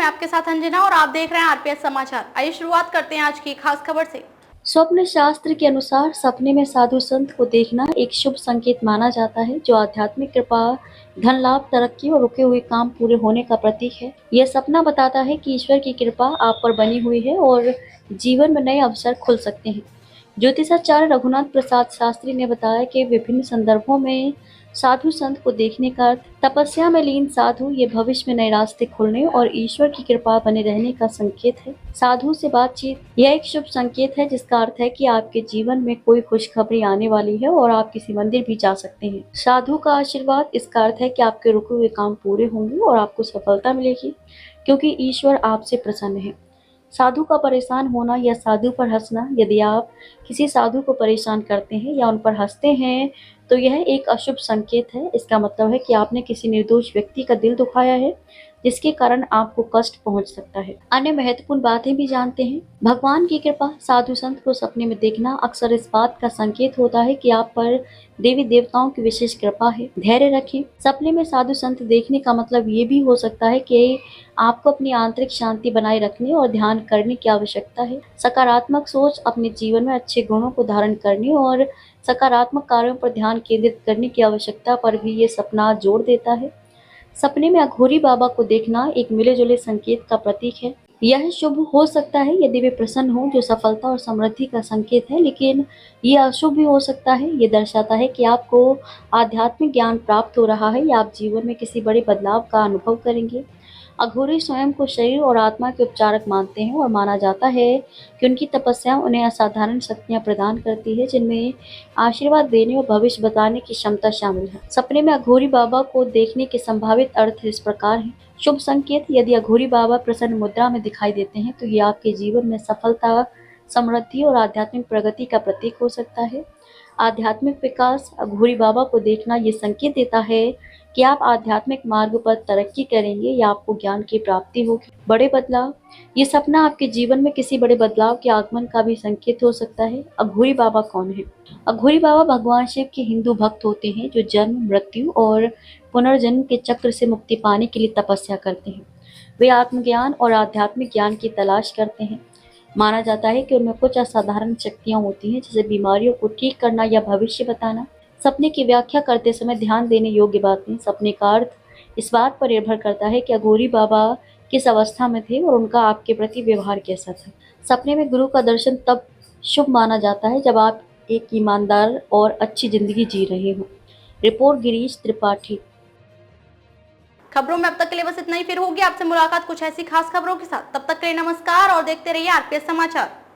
आपके साथ अंजना और आप देख रहे हैं आरपीएस समाचार। आइए शुरुआत करते हैं आज की खास खबर से। स्वप्न शास्त्र के अनुसार सपने में साधु संत को देखना एक शुभ संकेत माना जाता है, जो आध्यात्मिक कृपा, धन लाभ, तरक्की और रुके हुए काम पूरे होने का प्रतीक है। यह सपना बताता है कि ईश्वर की कृपा आप पर बनी हुई है और जीवन में नए अवसर खुल सकते हैं। ज्योतिषाचार्य रघुनाथ प्रसाद शास्त्री ने बताया कि विभिन्न संदर्भों में साधु संत को देखने का अर्थ तपस्या में लीन साधु, ये भविष्य में नए रास्ते खुलने और ईश्वर की कृपा बने रहने का संकेत है। साधु से बातचीत यह एक शुभ संकेत है, जिसका अर्थ है कि आपके जीवन में कोई खुशखबरी आने वाली है और आप किसी मंदिर भी जा सकते हैं। साधु का आशीर्वाद, इसका अर्थ है कि आपके रुके हुए काम पूरे होंगे और आपको सफलता मिलेगी, क्योंकि ईश्वर आपसे प्रसन्न है। साधु का परेशान होना या साधु पर हंसना, यदि आप किसी साधु को परेशान करते हैं या उन पर हंसते हैं तो यह एक अशुभ संकेत है। इसका मतलब है कि आपने किसी निर्दोष व्यक्ति का दिल दुखाया है, जिसके कारण आपको कष्ट पहुंच सकता है। अन्य महत्वपूर्ण बातें भी जानते हैं। भगवान की कृपा, साधु संत को सपने में देखना अक्सर इस बात का संकेत होता है कि आप पर देवी देवताओं की विशेष कृपा है। धैर्य रखें। सपने में साधु संत देखने का मतलब ये भी हो सकता है कि आपको अपनी आंतरिक शांति बनाए रखने और ध्यान करने की आवश्यकता है। सकारात्मक सोच, अपने जीवन में अच्छे गुणों को धारण करने और सकारात्मक कार्यों पर ध्यान केंद्रित करने की आवश्यकता पर भी ये सपना जोर देता है। सपने में अघोरी बाबा को देखना एक मिले-जुले संकेत का प्रतीक है। यह शुभ हो सकता है यदि वे प्रसन्न हो, जो सफलता और समृद्धि का संकेत है, लेकिन यह अशुभ भी हो सकता है। ये दर्शाता है कि आपको आध्यात्मिक ज्ञान प्राप्त हो रहा है या आप जीवन में किसी बड़े बदलाव का अनुभव करेंगे। अघोरी स्वयं को शरीर और आत्मा के उपचारक मानते हैं और माना जाता है कि उनकी तपस्या उन्हें असाधारण शक्तियां प्रदान करती है, जिनमें आशीर्वाद देने और भविष्य बताने की क्षमता शामिल है। सपने में अघोरी बाबा को देखने के संभावित अर्थ इस प्रकार हैं। शुभ संकेत, यदि अघोरी बाबा प्रसन्न मुद्रा में दिखाई देते हैं तो ये आपके जीवन में सफलता, समृद्धि और आध्यात्मिक प्रगति का प्रतीक हो सकता है। आध्यात्मिक विकास, अघोरी बाबा को देखना ये संकेत देता है कि आप आध्यात्मिक मार्ग पर तरक्की करेंगे या आपको ज्ञान की प्राप्ति होगी। बड़े बदलाव, ये सपना आपके जीवन में किसी बड़े बदलाव के आगमन का भी संकेत हो सकता है। अघोरी बाबा कौन है? अघोरी बाबा भगवान शिव के हिंदू भक्त होते हैं, जो जन्म, मृत्यु और पुनर्जन्म के चक्र से मुक्ति पाने के लिए तपस्या करते हैं। वे आत्मज्ञान और आध्यात्मिक ज्ञान की तलाश करते हैं। माना जाता है कि उनमें कुछ असाधारण शक्तियां होती हैं, जैसे बीमारियों को ठीक करना या भविष्य बताना। सपने की व्याख्या करते समय ध्यान देने योग्य बातें, सपने का अर्थ इस बात पर निर्भर करता है कि अघोरी बाबा किस अवस्था में थे और उनका आपके प्रति व्यवहार कैसा था। सपने में गुरु का दर्शन तब शुभ माना जाता है जब आप एक ईमानदार और अच्छी जिंदगी जी रहे हो। रिपोर्ट गिरीश त्रिपाठी। खबरों में अब तक के लिए बस इतना ही। फिर होगी आपसे मुलाकात कुछ ऐसी खास खबरों के साथ। तब तक के लिए नमस्कार और देखते रहिए आरपीएस समाचार।